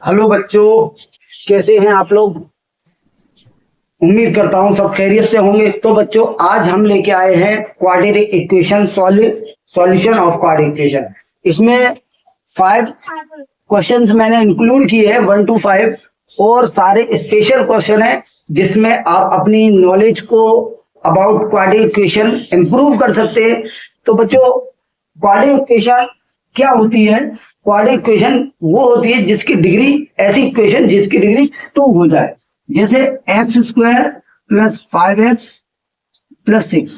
Hello बच्चों, कैसे हैं आप लोग। उम्मीद करता हूं सब खैरियत से होंगे। तो बच्चों, आज हम लेके आए हैं quadratic equation solution of quadratic equation. इसमें 5 क्वेश्चंस मैंने इंक्लूड किए हैं, 1 to 5, और सारे स्पेशल क्वेश्चन हैं जिसमें आप अपनी नॉलेज को अबाउट क्वाड्रेटिक इक्वेशन इंप्रूव कर सकते हैं। तो बच्चों, क्वाड्रेटिक इक्वेशन क्या होती है? क्वाड्रेटिक इक्वेशन वो होती है जिसकी डिग्री, ऐसी इक्वेशन जिसकी डिग्री 2 हो जाए। जैसे x square plus 5x plus 6,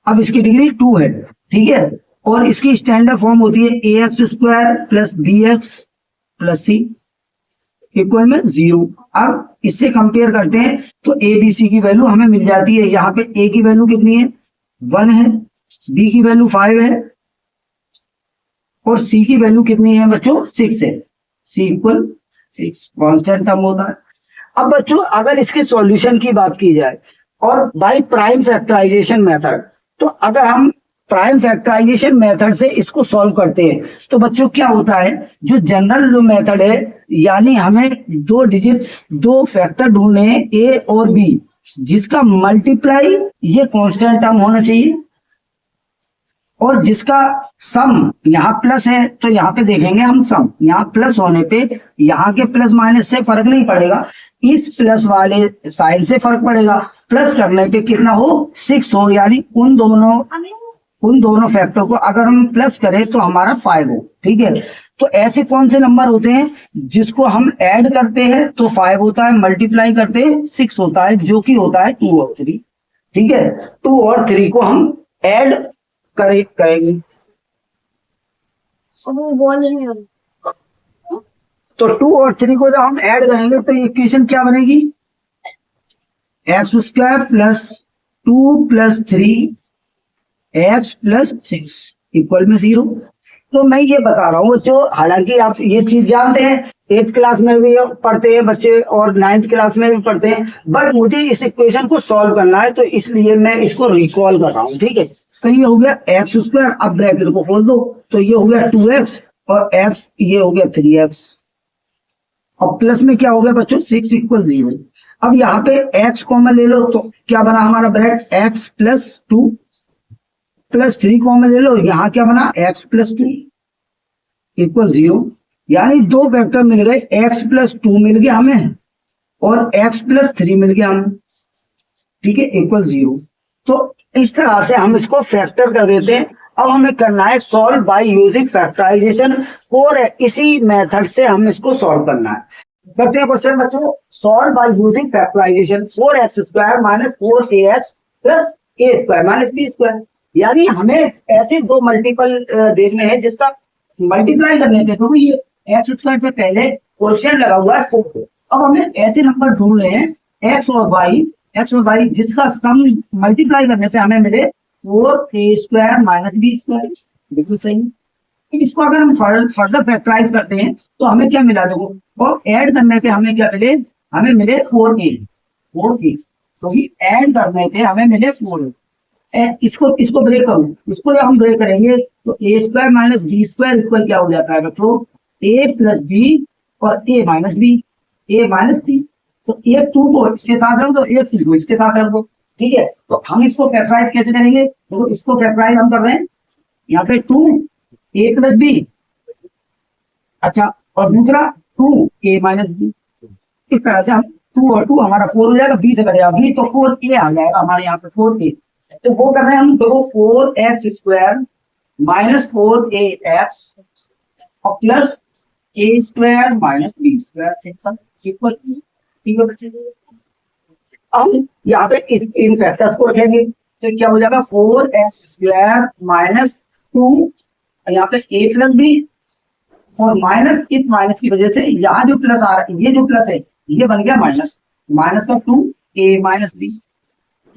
अब इसकी डिग्री 2 है, ठीक है। और इसकी स्टैंडर्ड फॉर्म होती है a x square plus B x plus c equal में 0। अब इससे कंपेयर करते हैं तो ए बी सी की वैल्यू हमें मिल जाती है। यहाँ पे ए की वैल्यू कितनी है? 1 है, बी की वैल्यू 5 है, और सी की वैल्यू कितनी है बच्चों? 6 है। सी इक्वल 6 कांस्टेंट टर्म होता है। अब बच्चों, अगर इसके सॉल्यूशन की बात की जाए और बाय प्राइम फैक्टराइजेशन मेथड, तो अगर हम प्राइम फैक्टराइजेशन मेथड से इसको सॉल्व करते हैं तो बच्चों क्या होता है, जो जनरल जो मेथड है, यानी हमें 2 डिजिट 2 फैक्टर ढूंढने हैं ए और बी, जिसका मल्टीप्लाई ये कांस्टेंट टर्म होना चाहिए, और जिसका सम यहाँ प्लस है तो यहाँ पे देखेंगे हम सम, यहाँ प्लस होने पे यहाँ के प्लस माइनस से फर्क नहीं पड़ेगा, इस प्लस वाले साइन से फर्क पड़ेगा। प्लस करने पे कितना हो? 6 हो, यानी उन दोनों फैक्टर को अगर हम प्लस करें तो हमारा 5 हो, ठीक है। तो ऐसे कौन से नंबर होते हैं जिसको हम ऐड करते हैं तो 5 होता है, मल्टीप्लाई करते हैं 6 होता है, जो कि होता है 2 और 3, ठीक है। 2 और 3 को हम ऐड करेंगे तो 2 और 3 को जब हम ऐड करेंगे तो इक्वेशन क्या बनेगी? X square plus 2 plus 3 x plus 6 equal में 0। तो मैं ये बता रहा हूँ बच्चों, हालांकि आप ये चीज जानते हैं, 8th क्लास में भी पढ़ते हैं बच्चे और 9th क्लास में भी पढ़ते हैं, बट मुझे इस इक्वेशन को सॉल्व करना है तो इसलिए मैं इसको रिकॉल कर रहा हूँ, ठीक है। तो ये हो गया एक्स स्क्वायर, अब ब्रैकेट को खोल दो तो ये हो गया 2x, और x ये हो गया 3x, और प्लस में क्या हो गया बच्चों? 6 इक्वल 0। अब यहाँ पे x कॉमन ले लो तो क्या बना हमारा bracket? x plus 2 plus 3 common ले लो, यहाँ क्या बना? x plus 2 equal 0। यानी 2 फैक्टर मिल गए, x प्लस 2 मिल गया हमें और x प्लस 3 मिल गया हमें, ठीक है, इक्वल 0। तो इस तरह से हम इसको फैक्टर कर देते हैं। अब हमें करना है सॉल्व बाय यूजिंग फैक्टराइजेशन, और इसी मेथड से हम इसको सॉल्व करना है। करते हैं क्वेश्चन बच्चों, solve by using factorisation 4x square minus 4ax plus a square minus b square. यानी हमें ऐसे 2 मल्टीपल देखने हैं जिसका मल्टीप्लाई करने थे, तो ये एक्स स्क्वायर से पहले क्वेश्चन लगा हुआ है 4। अब हमें ऐसे नंबर ढूंढ रहे हैं एक्स और वाई जिसका सम मल्टीप्लाई करने पे हमें मिले 4a square minus b square, बिल्कुल सही। इसको अगर हम फर्दर फैक्टराइज करते हैं तो हमें क्या मिला? देखो, और ऐड करने पे हमें क्या मिले? हमें मिले 4a, क्योंकि ऐड करने पे हमें मिले 4a। इसको ब्रेक करूं, इसको जब हम ब्रेक करेंगे तो a square minus b square equal क्या हो जाता है बच्चों? a प्लस b और a minus b, a minus b। तो एक 2 को इसके साथ रख दो, एक 3 को इसके साथ रख दो, ठीक है। तो हम इसको फैक्टराइज कैसे करेंगे? तो इसको फैक्टराइज हम कर रहे हैं, यहाँ पे 2a प्लस b, अच्छा, और दूसरा 2a माइनस b। इस तरह से हम 2 और 2 हमारा 4 हो जाएगा, b से कटेगा b तो 4a आ जाएगा हमारे यहाँ पे 4a। तो वो कर रहे हैं हम, देखो 4x स्क्वायर माइनस 4ax और plus a square minus b square equal, ठीक है बच्चे। अब यहाँ पे इन फैक्टर्स को रखेंगे तो क्या हो जाएगा? 4x स्क्वायर माइनस 2, यहाँ पे a प्लस b, और माइनस, इस माइनस की वजह से यहाँ जो प्लस आ रहा है, ये जो प्लस है ये बन गया माइनस, माइनस का 2a माइनस b,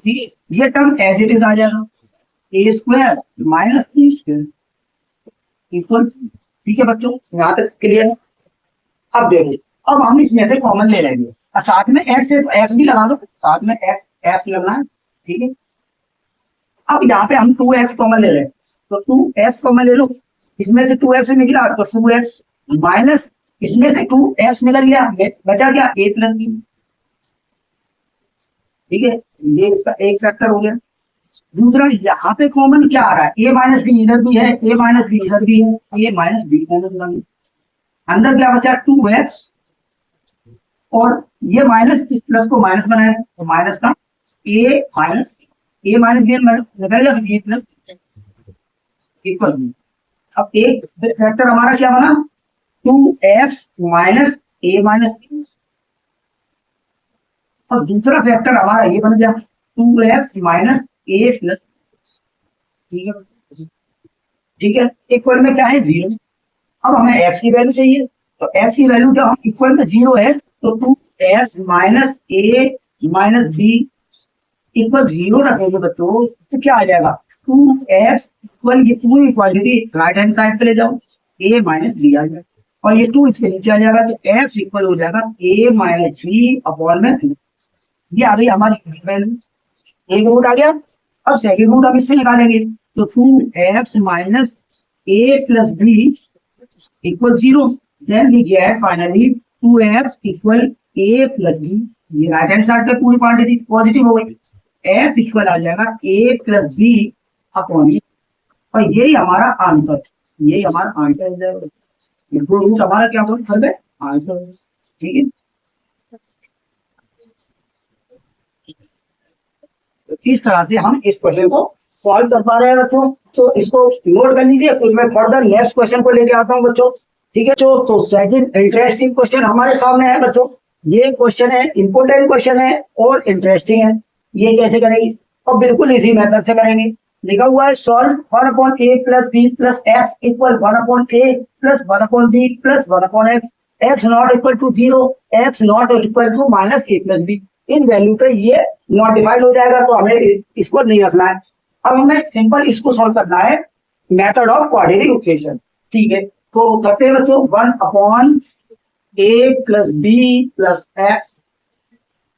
ठीक है। ये टर्म एज इट इज आ जाएगा, a square minus b square equal, ठीक है बच्चों, यहाँ तक क्लियर है। अब देखिए, अब हम इसमें से कॉमन ले लेंगे और साथ में एक्स है तो एक्स भी लगा दो, साथ में एक्स एक्स लगना है, ठीक है। अब यहाँ पे हम 2x कॉमन ले रहे हैं तो 2x कॉमन ले लो, इसमें से 2x निकला तो 2x माइनस इसमें से 2x निकल गया, बचा क्या a प्लस बी। ठीक है, ये इसका एक फैक्टर हो गया। दूसरा यहाँ पे कॉमन क्या आ रहा है, a माइनस बी इधर भी है, a माइनस बी इधर भी है, a माइनस बी अंदर क्या बचा 2x, और ये माइनस इस प्लस को माइनस बनाया तो माइनस का a माइनस बी निकल गया, a प्लस इक्वल। अब एक फैक्टर हमारा क्या बना 2x minus a minus B, और दूसरा फैक्टर हमारा ये बन गया 2x माइनस a प्लस। ठीक है, ठीक है, इक्वल में क्या है 0। अब हमें x की वैल्यू चाहिए, तो x की वैल्यू जब हम इक्वल में 0 है तो 2x minus a minus B equal 0 रखेंगे बच्चों, तो क्या आ जाएगा 2x इक्वल, ये पूरी क्वांटिटी राइट हैंड साइड पे ले जाओ, a माइनस बी आ जाएगा, और ये 2 इसके नीचे आ जाएगा, तो x इक्वल हो जाएगा a माइनस बी अपॉन में 2। ये आ गई हमारी वैल्यू, एक रूट आ गया। अब सेकंड रूट हम इससे निकालेंगे, तो 2x minus a plus B equal 0, then we get finally 2x equal a plus B. ये राइट हैंड साइड पे पूरी क्वांटिटी पॉजिटिव हो गई, x इक्वल आ जाएगा a plus B upon B, और यही हमारा आंसर, यही हमारा आंसर है। रूट हमारा क्या होगा आंसर। ठीक है, तो इस तरह से हम इस क्वेश्चन को सॉल्व कर पा रहे हैं बच्चों। तो इसको नोट कर लीजिए, फिर मैं फर्दर नेक्स्ट क्वेश्चन को लेके आता हूँ बच्चों। ठीक है, तो सेकंड इंटरेस्टिंग क्वेश्चन हमारे सामने है बच्चों। ये क्वेश्चन है, इंपोर्टेंट क्वेश्चन है और इंटरेस्टिंग है। ये कैसे करेंगे, और बिल्कुल इजी मेथड से करेंगे। लिखा हुआ है solve 1/a plus B plus X equal 1/a plus 1/b plus 1/x, x not equal to 0, x not equal to minus a plus B. इन वैल्यू पे ये मॉडिफाइड हो जाएगा, तो हमें इसको नहीं रखना है। अब हमें सिंपल इसको सॉल्व करना है मेथड ऑफ क्वाड्रेटिक इक्वेशन। ठीक है, तो करते हैं बच्चों 1/a plus B plus X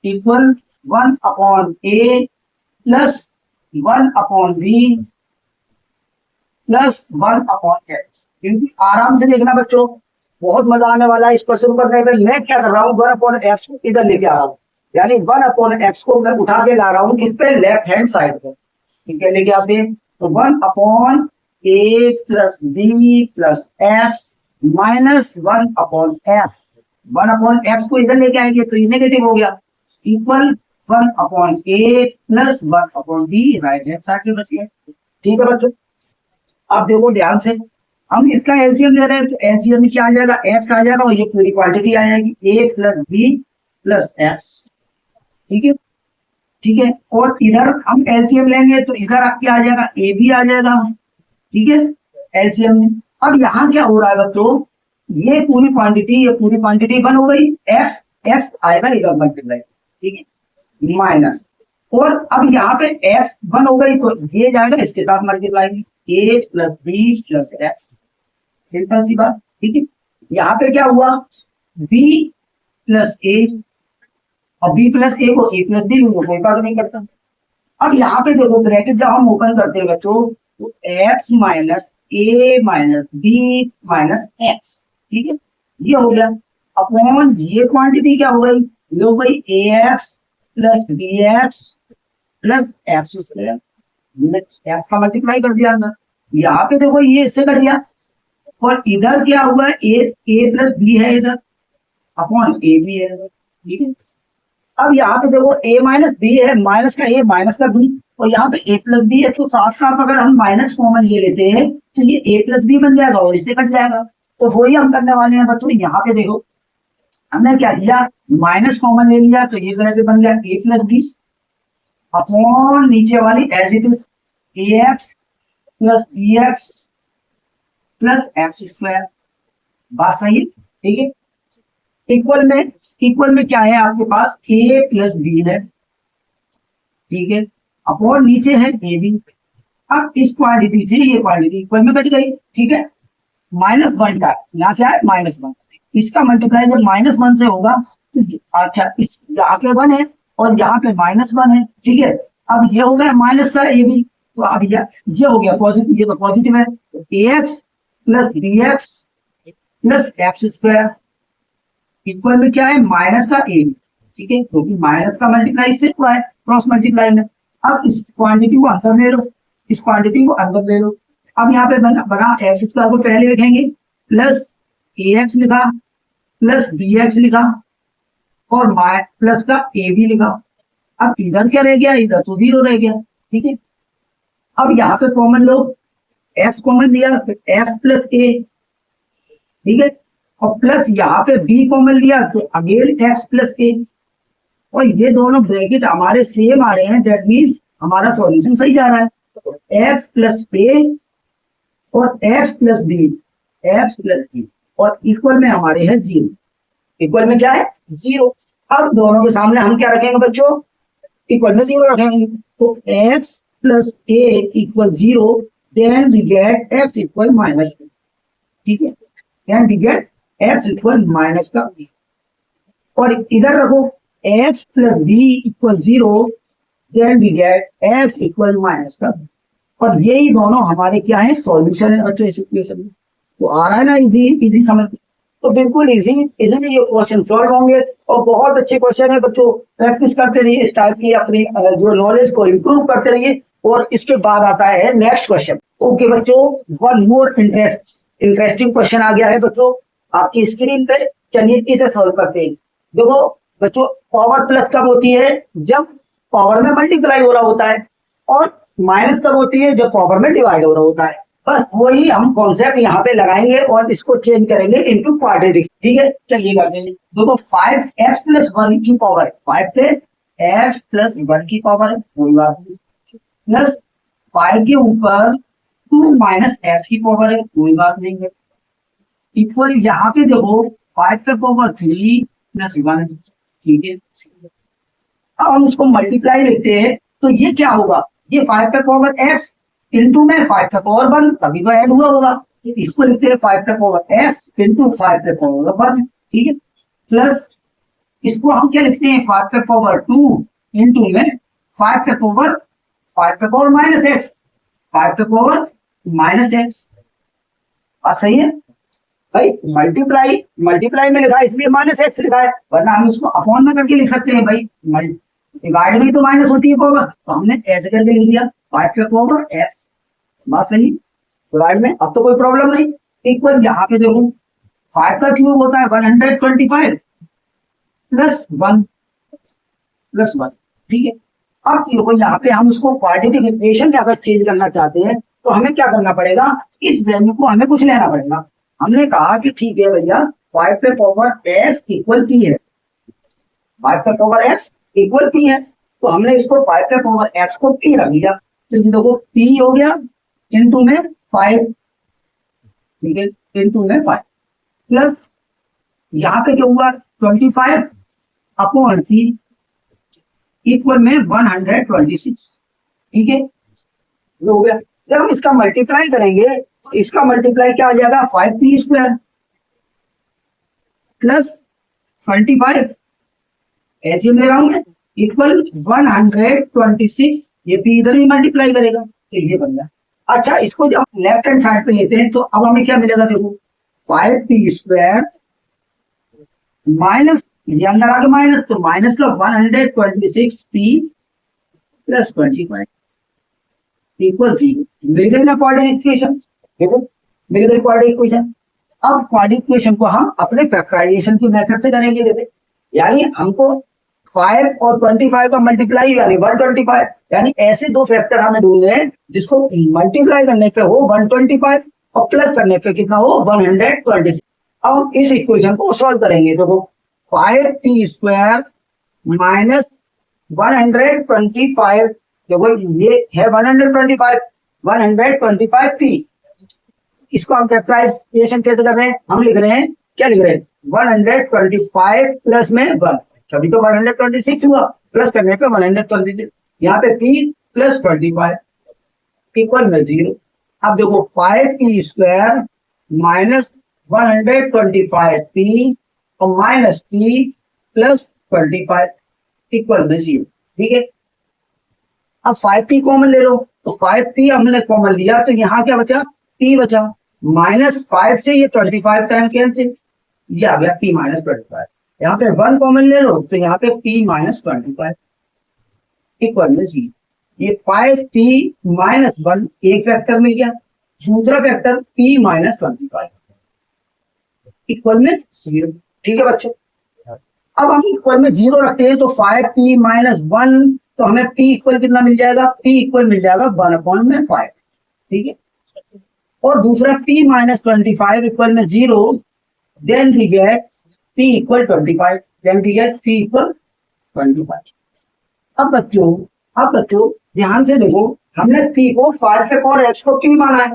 equal 1/a plus 1/b plus 1/x। क्योंकि आराम से देखना बच्चों, बहुत मजा आने वाला है इस क्वेश्चन करने में। मैं क्या कर रहा हूँ 1/x को इधर लेके आ रहा हूँ, यानी 1/x को मैं उठा के ला रहा हूँ किस पे, लेफ्ट हैंड साइड पे। ठीक है, लेके आते हैं तो 1/a plus B plus X minus 1/x। 1/x को इधर लेके आएंगे तो ये नेगेटिव हो गया, equal 1/a plus 1/b right hand side पे बच गया। ठीक है बच्चों, अब देखो ध्यान से, हम इसका एलसीएम ले रहे हैं, तो एलसीएम में क्या आ जाएगा x आ जाएगा, और ये पूरी क्वांटिटी आ जाएगी a plus B plus X. ठीक है, ठीक है, और इधर हम एलसीएम लेंगे तो इधर क्या आ जाएगा ए भी आ जाएगा। ठीक है, एलसीएम में अब यहाँ क्या हो रहा है बच्चों, ये पूरी क्वांटिटी बन हो गई, एक्स आएगा इधर मल्टीप्लाई। ठीक है, माइनस, और अब यहाँ पे एक्स बन हो गई तो ये जाएगा इसके साथ multiply, a plus B plus x. Simple सी बात। ठीक है, यहाँ पे क्या हुआ बी प्लस ए, और बी प्लस ए को ए प्लस बी कोई फर्क नहीं करता। अब यहाँ पे देखो ब्रैकेट जब हम ओपन करते हैं बच्चों, तो एक्स माइनस ए माइनस बी माइनस एक्स। ठीक है, ये हो गया अपॉन ये क्वांटिटी क्या हो गई, ये हो गई a x plus B x plus x square. X का मल्टीप्लाई कर दिया ना, यहाँ पे देखो ये इससे कट गया, और इधर क्या हुआ ए प्लस बी है इधर, अपॉन ए बी है इधर। ठीक है, अब यहाँ पे देखो a माइनस बी है, माइनस का a माइनस का b, और यहाँ पे a प्लस बी है, तो साथ साथ अगर हम माइनस कॉमन ये लेते हैं तो ये a प्लस बी बन जाएगा और इससे कट जाएगा। तो वही हम करने वाले हैं बच्चों। यहाँ पे देखो हमने क्या किया, माइनस कॉमन ले लिया, तो ये तरह से बन गया a प्लस बी अपॉन नीचे वाली as it is A x plus B x plus x square. बात सही है। ठीक है, इक्वल में क्या है आपके पास a प्लस बी है। ठीक है, अपॉन नीचे है ए बी। अब इस क्वांटिटी से ये क्वांटिटी इक्वल में कट गई। ठीक है, -1 था, यहाँ क्या है -1, इसका मल्टीप्लाई जब -1 से होगा तो अच्छा इस यहाँ पे 1 है और यहाँ पे -1 है। ठीक है, अब ये हो गया माइनस का ए बी, तो अब ये हो गया पॉजिटिव, ये तो पॉजिटिव है, a x plus B x plus x square. Equal में क्या है, माइनस का ए, ठीक है, क्योंकि माइनस का मल्टीप्लाई इससे हुआ है, क्रॉस मल्टीप्लाई में। अब इस क्वांटिटी को अंदर ले लो, इस क्वांटिटी को अंदर ले लो। अब यहाँ पे बना एक्स स्क्वायर को पहले लिखेंगे, प्लस ए एक्स लिखा, प्लस बी एक्स लिखा, और प्लस का ए बी लिखा। अब इधर क्या रह गया, इधर तो जीरो रह गया, ठीक है। अब यहाँ पे कॉमन लो, एक्स कॉमन लिया, एक्स प्लस ए, ठीक है, और प्लस यहाँ पे बी कॉमन लिया तो अगेन एक्स प्लस ए, और ये दोनों ब्रैकेट हमारे सेम आ रहे हैं, दैट मीन्स हमारा सॉल्यूशन सही जा रहा है। तो एक्स प्लस ए और X plus B, x plus B, और इक्वल में हमारे है जीरो, इक्वल में क्या है, जीरो। अब दोनों के सामने हम क्या रखेंगे बच्चों, इक्वल में जीरो रखेंगे, तो X plus A equal zero, then we get X equal minus, ठीक है, then we get X equal minus का बी। और इधर रखो X plus B equal zero, then we get X equal minus का बी। और यही दोनों हमारे क्या है, सॉल्यूशन है बच्चों इस इक्वेशन में। तो आ रहा है ना इजी, इजी समझ, तो बिल्कुल इजी इजीली ये क्वेश्चन सॉल्व होंगे, और बहुत अच्छे क्वेश्चन है बच्चों। प्रैक्टिस करते रहिए, इस टाइप की अपनी जो नॉलेज को इम्प्रूव करते रहिए। और इसके बाद आता है नेक्स्ट क्वेश्चन। ओके बच्चों, वन मोर इंटरेस्टिंग क्वेश्चन आ गया है बच्चों आपकी स्क्रीन पे। चलिए इसे सॉल्व करते हैं। देखो बच्चों, पावर प्लस कब होती है, जब पावर में मल्टीप्लाई हो रहा होता है, और माइनस कब होती है, जब पावर में डिवाइड हो रहा होता है। बस वही हम कॉन्सेप्ट यहाँ पे लगाएंगे और इसको चेंज करेंगे इनटू क्वाड्रेटिक, ठीक है। चलिए करते हैं। देखो 5x प्लस 1 की पावर, 5 पे x प्लस 1 की पावर है, कोई बात नहीं, प्लस 5 के ऊपर 2 माइनस x की पावर है, कोई बात नहीं है, इक्वल यहाँ पे देखो 5 पे पावर 3 प्लस 1, ठीक है। अब हम इसको मल्टीप्लाई लेते हैं तो ये क्या होगा, ये 5 पे पावर x इंटू में 5 पे पावर 1, तभी तो ऐड हुआ होगा। इसको लिखते हैं 5 पे पावर x इंटू 5 पे पावर 1, ठीक है, प्लस इसको हम क्या लिखते हैं, 5 पे पावर 2 इंटू में 5 पे पावर माइनस x, 5 पे पावर माइनस x। सही है भाई, मल्टीप्लाई में लिखा है इसलिए माइनस एक्स लिखा है, वरना हम इसको अपॉन में करके लिख सकते हैं भाई, डिवाइड में तो माइनस होती है पावर, तो हमने ऐसे करके लिख दिया 5 पे पावर एक्स। बात सही, डिवाइड में अब तो कोई प्रॉब्लम नहीं। इक्वल यहाँ पे देखो 5 का क्यूब होता है 125 प्लस 1, ठीक है। अब देखो यहाँ पे हम उसको क्वाड्रेटिक इक्वेशन में अगर चेंज करना चाहते हैं तो हमें क्या करना पड़ेगा, इस वैल्यू को हमें कुछ लेना पड़ेगा। हमने कहा कि ठीक है भैया 5 पे पावर एक्स इक्वल पी है, 5 पे पावर एक्स इक्वल पी है, तो हमने इसको 5 पे पावर एक्स को पी रख दिया, तो देखो पी हो गया इंटू में 5, ठीक है, इंटू में 5 प्लस यहाँ पे क्या हुआ 25 अपॉन पी इक्वल में 126, ठीक है, ये हो गया। जब हम इसका मल्टीप्लाई करेंगे तो इसका मल्टीप्लाई क्या आ जाएगा, 5p स्क्वायर प्लस 25, ऐसे ले रहा हूं मैं, इक्वल 126, ये p इधर भी मल्टीप्लाई करेगा तो ये बन गया। अच्छा, इसको जब लेफ्ट हैंड साइड पे लेते हैं तो अब हमें क्या मिलेगा, देखो 5p स्क्वायर माइनस, ये अंदर आके माइनस, तो माइनस का 126p प्लस 25 इक्वल 0। मिल गई ना क्वाड्रेटिक इक्वेशन, देखो मिल गई क्वाड्रेटिक इक्वेशन। अब क्वाड्रेटिक इक्वेशन को हम अपने फैक्टराइजेशन की मेथड से करेंगे, देखो यानी हमको 5 और 25 का मल्टीप्लाई यानी 125, यानी ऐसे दो फैक्टर हमें ढूंढने हैं जिसको मल्टीप्लाई करने पे हो 125 और प्लस करने पे कितना हो 126। अब इस इक्वेशन को सॉल्व करेंगे, देखो 5p स्क्वायर माइनस 125, देखो ये है 125p, इसको हम फैक्टराइजेशन कैसे कर रहे हैं, हम लिख रहे हैं, क्या लिख रहे हैं 125 प्लस में 1, तभी तो 126 हुआ, प्लस करने पे 126, यहाँ पे p प्लस 25 इक्वल में 0। अब देखो 5p स्क्वायर माइनस 125p और माइनस p प्लस 25 इक्वल में 0, ठीक है। अब 5p कॉमन ले लो, तो 5p हमने कॉमन लिया तो यहाँ क्या बचा, p बचा, माइनस 5 से ये 25 टाइम कैंसिल, ये आ गया p माइनस 25, यहाँ पे 1 कॉमन ले लो तो यहाँ पे p माइनस 25 इक्वल में 0। ये 5t माइनस 1 एक फैक्टर मिल गया, दूसरा फैक्टर p माइनस 25 इक्वल में 0। ठीक है बच्चों, अब हम इक्वल में 0 रखते हैं तो 5p माइनस 1, तो हमें p इक्वल कितना मिल जाएगा, p इक्वल मिल जाएगा 1/5। ठीक है, और दूसरा p माइनस 25 इक्वल में 0, then we get p equal 25, then we get p equal 25। अब बच्चों ध्यान से देखो, हमने p को 5 पे पावर x को p माना है,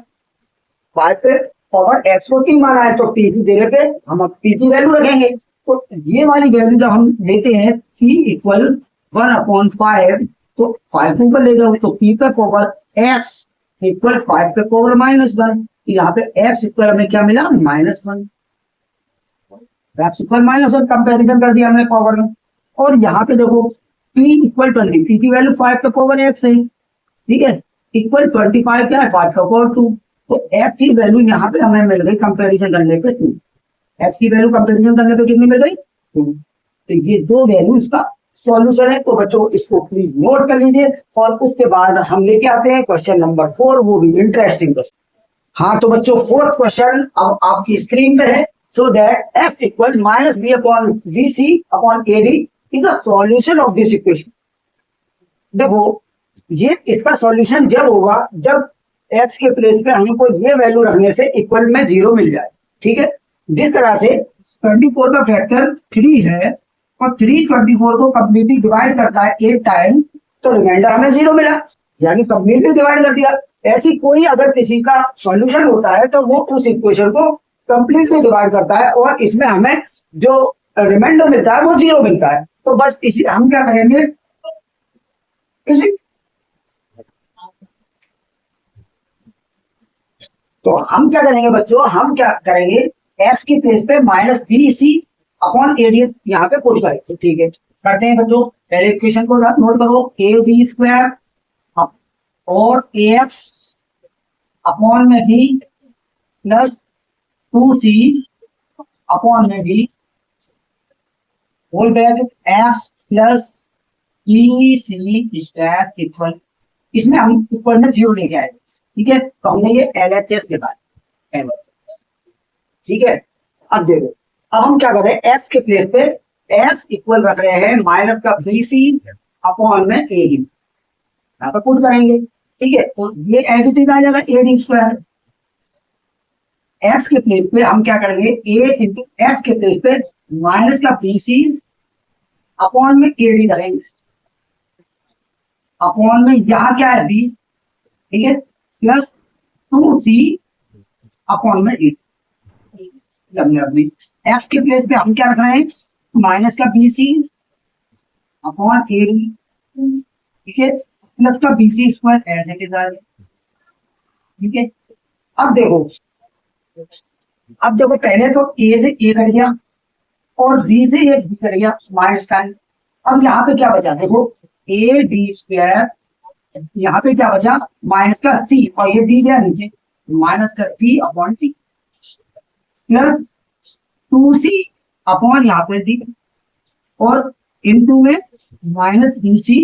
5 पे पावर x को p माना है, तो p की जगह पे हम अब p की वैल्यू रखेंगे। तो ये वाली वैल्यू जब हम लेते हैं p इक्वल 1/5, तो 5 को ऊपर ले जाओ तो p पे पावर x इक्वल 5 पे पावर -1, यहाँ पे x इक्वल हमें क्या मिला, -1। x इक्वल -1 कंपैरिजन कर दिया हमने पावर में। और यहाँ पे देखो p इक्वल 20, p की वैल्यू 5 पे पावर x है, ठीक है, इक्वल 25 क्या है, 5 पे पावर 2, तो x की वैल्यू यहाँ पे हमें मिल गई कंपैरिजन करने पे 2। x की वैल्यू कंपैरिजन करने पे कितनी मिल गई, 2। तो ये दो वैल्यू इसका सॉल्यूशन है। तो बच्चों इसको प्लीज नोट कर लीजिए, और उसके बाद हम लेके आते हैं क्वेश्चन नंबर 4, वो भी इंटरेस्टिंग क्वेश्चन। हाँ तो बच्चों फोर्थ क्वेश्चन अब आपकी स्क्रीन पे है। So that f equal minus B upon B C upon A D is the solution of this equation. देखो ये इसका सॉल्यूशन जब होगा जब x के प्लेस पे हमको ये वैल्यू रखने से इक्वल में 0 मिल जाए। ठीक है, जिस तरह से 24 का फैक्टर 3 है और 3 24 को कंप्लीटली डिवाइड करता है 8 टाइम, तो रिमाइंडर हमें 0 मिला, यानी कंप्लीटली डिवाइड कर दिया। ऐसी कोई अगर किसी का सॉल्यूशन होता है तो वो उस इक्वेशन को कंप्लीटली डिवाइड करता है और इसमें हमें जो रिमाइंडर मिलता है वो 0 मिलता है। तो बस इसी हम क्या करेंगे, तो हम क्या करेंगे बच्चों, हम क्या करेंगे x की प्लेस पे minus B C upon A D यहाँ पे पुट करेंगे। ठीक है, करते हैं बच्चों। पहले इक्वेशन को नोट करो, ए बी स्क्वायर और ए एक्स अपॉन में भी प्लस 2c अपॉन में भी होल ब्रैकेट x प्लस ई सी स्क्वायर इक्वल, इसमें हम इक्वल में 0 लेके आए। ठीक है, तो हमने ये LHS के बाद LHS। ठीक है, अब देखो, अब हम क्या कर रहे हैं, x के प्लेस पे x इक्वल रख रहे हैं माइनस का BC अपॉन में AD, यहाँ पे पुट करेंगे। ठीक है, तो ये ऐसे चीज आ जाएगा AD स्क्वायर। x के प्लेस पे हम क्या करेंगे, a इंटू x के प्लेस पे माइनस का BC अपॉन में AD करेंगे, अपॉन में यहाँ क्या है b, ठीक है, प्लस 2c अपॉन में 8। एक्स के प्लेस पे हम क्या रख रहे हैं, माइनस का BC अपॉन AD, ठीक है, प्लस का BC स्क्वायर ऐसे के साथ। ठीक है, अब देखो पहले तो a से a कट गया और b से a b कट गया माइनस का। अब यहाँ पे क्या बचा, देखो AD स्क्वायर, यहाँ पे क्या बचा माइनस का c और ये d गया नीचे, माइनस का c upon t plus 2c upon यहाँ पे d और इनटू में minus BC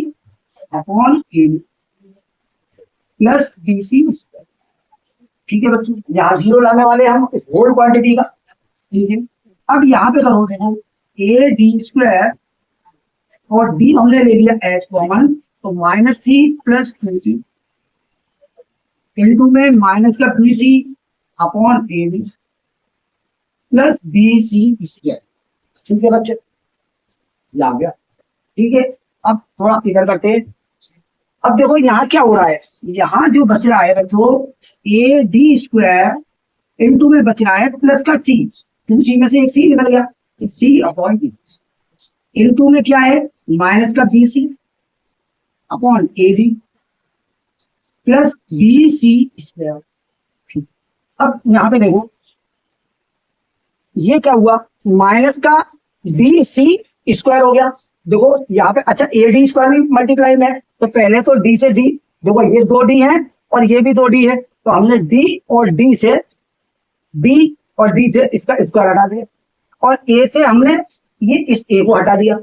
upon AD plus BC। ठीक है बच्चों, यहाँ 0 लाने वाले हम इस होल क्वांटिटी का। ठीक है, अब यहाँ पे करो, देखो AD स्क्वायर और d हमने ले लिया h कॉमन, तो minus c plus 2c into में माइनस का BC upon AD plus BC square. ठीक है बच्चे, आ गया। ठीक है, अब थोड़ा इधर करते हैं। अब देखो यहाँ क्या हो रहा है, यहाँ जो बच रहा है बच्चों AD स्क्वायर इनटू में बच रहा है प्लस का c, 2c में से एक c निकल गया, c अपॉन d इनटू में क्या है माइनस का BC upon AD plus BC square. अब यहाँ पे देखो ये क्या हुआ, माइनस का BC स्क्वायर हो गया। देखो यहाँ पे अच्छा AD स्क्वायर भी मल्टीप्लाई में है, तो पहले तो D से D, देखो ये 2D है और ये भी 2D है, तो हमने D और D से इसका स्क्वायर हटा दिया और A से हमने ये इस ए को हटा दिया।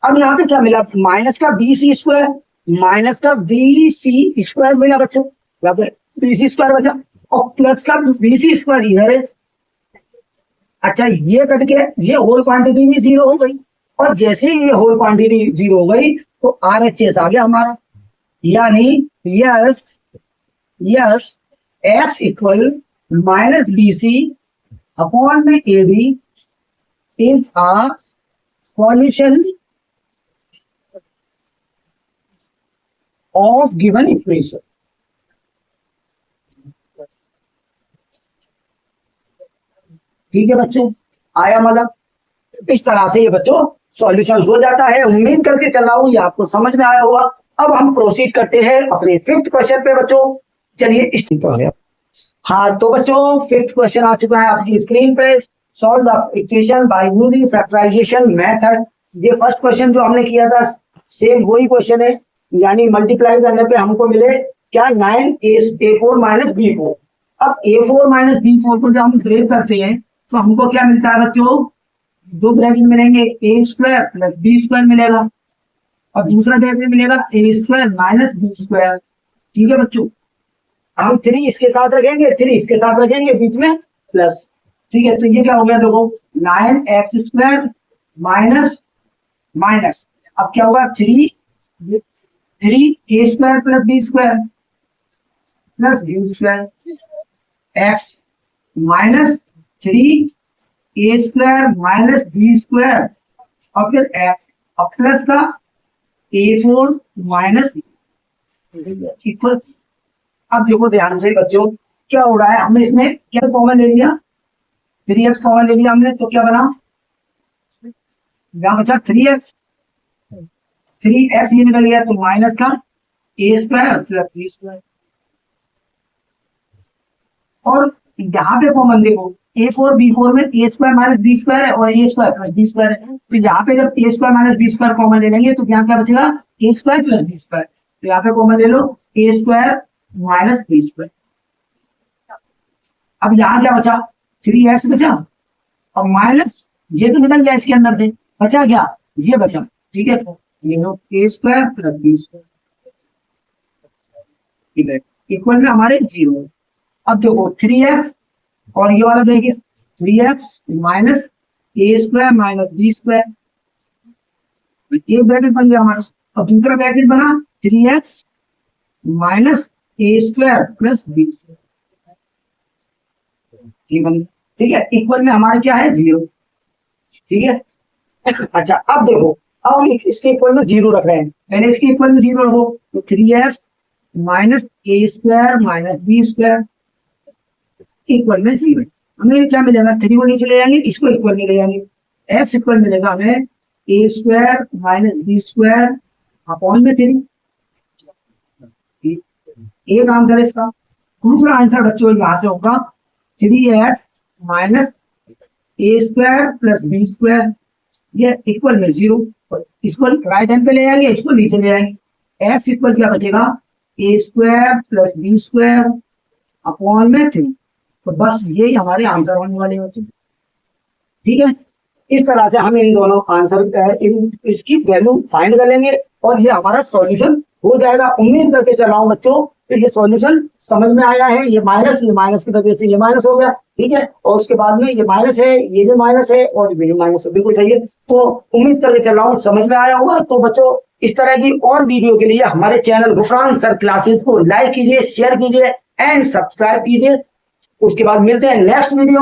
अब यहाँ पे क्या मिला, माइनस का बी सी स्क्वायर, माइनस का बी सी स्क्वायर मिला बच्चों, बी सी स्क्वायर बचा, और प्लस का बी सी स्क्वायर इधर है। अच्छा ये कट के ये होल क्वांटिटी भी जीरो हो गई, और जैसे ही ये होल क्वांटिटी जीरो हो गई तो आर एच एस आ गया हमारा, यानी yes yes x equal minus B C upon में a b is a solution of given equation. ठीक है बच्चों, आया मतलब इस तरह से ये बच्चों सॉल्यूशन हो जाता है। उम्मीद करके चल रहा हूं ये आपको समझ में आया होगा। अब हम प्रोसीड करते हैं अपने फिफ्थ क्वेश्चन पे बच्चों। चलिए इस हाँ तो बच्चों फिफ्थ क्वेश्चन आ चुका है आपकी स्क्रीन पे। Solve the equation by using factorisation method. ये फर्स्ट क्वेश्चन जो हमने किया था सेम वही क्वेश्चन है, यानी मल्टीप्लाई करने पे हमको मिले क्या 9a4 माइनस b4। अब a4 माइनस b4 को जब हम ब्रेक करते हैं तो हमको क्या मिलता है बच्चों, दो ब्रैकेट मिलेंगे, a square plus b square मिलेगा, और दूसरा ब्रैकेट मिलेगा a square minus b square. ठीक है बच्चों, हम 3 इसके साथ रखेंगे, 3 इसके साथ रखेंगे, बीच में प्लस। ठीक है, तो ये क्या हो गया देखो 9x स्क्वायर माइनस माइनस, अब क्या होगा 3 a square plus b square plus b square x minus 3 a square minus b square और फिर x और प्लस का a4 माइनस इक्वल। अब देखो ध्यान से बच्चों क्या हो रहा है, हमने इसमें क्या कॉमन ले लिया, 3x कॉमन ले लिया हमने, तो क्या बना, क्या बचा 3x ये निकल गया, तो माइनस का a square plus b square. और यहाँ पे कॉमन देखो a4 b4 में a square minus b square है और a square plus b square है, तो यहाँ पे जब a square minus b square common ले लेंगे तो यहाँ क्या बचेगा a square plus b square. तो यहाँ पे कॉमन ले लो a square minus b square. अब यहाँ क्या बचा 3x बचा और माइनस ये तो निकल गया इसके अंदर से, बचा क्या ये बचा। ठीक है, ये लो a square plus b square equal में हमारे 0। अब देखो 3x और ये वाला देखिए 3x minus a square minus b square, एक ब्रैकेट बन गया हमारा, और दूसरा ब्रैकेट बना 3x minus a square plus b square. ठीक है, इक्वल में हमारे क्या है 0। ठीक है, अच्छा अब देखो अब हम इसके इक्वल में 0 रख रहे हैं, पहले इसके इक्वल में 0 रखो, तो 3x minus a square minus b square equal में 0। हमें क्या मिलेगा, 3 को नीचे ले जाएंगे, इसको इक्वल में ले जाएंगे, x इक्वल मिलेगा हमें a square minus b square upon में 3। एक आंसर है इसका। दूसरा आंसर बच्चों यहां से होगा 3x minus a square plus b square, ये इक्वल में 0। इसको राइट हैंड पे ले जाएंगे, इसको नीचे ले जाएंगे, x इक्वल क्या बचेगा a square plus b square upon में 3। तो बस ये हमारे आंसर होने वाले होते। ठीक है, इस तरह से हम इन दोनों आंसर इसकी वैल्यू फाइंड कर लेंगे और ये हमारा सॉल्यूशन हो जाएगा। उम्मीद करके चल रहा हूं बच्चों तो ये सॉल्यूशन समझ में आया है। ये माइनस की वजह से ये माइनस हो गया, ठीक है, और उसके बाद में ये माइनस है, ये जो माइनस है और ये जो माइनस है, बिल्कुल सही है। तो उम्मीद करके चल रहा हूँ समझ में आया होगा। तो बच्चों इस तरह की और वीडियो के लिए हमारे चैनल गुफरान सर क्लासेस को लाइक कीजिए, शेयर कीजिए एंड सब्सक्राइब कीजिए। उसके बाद मिलते हैं नेक्स्ट वीडियो में।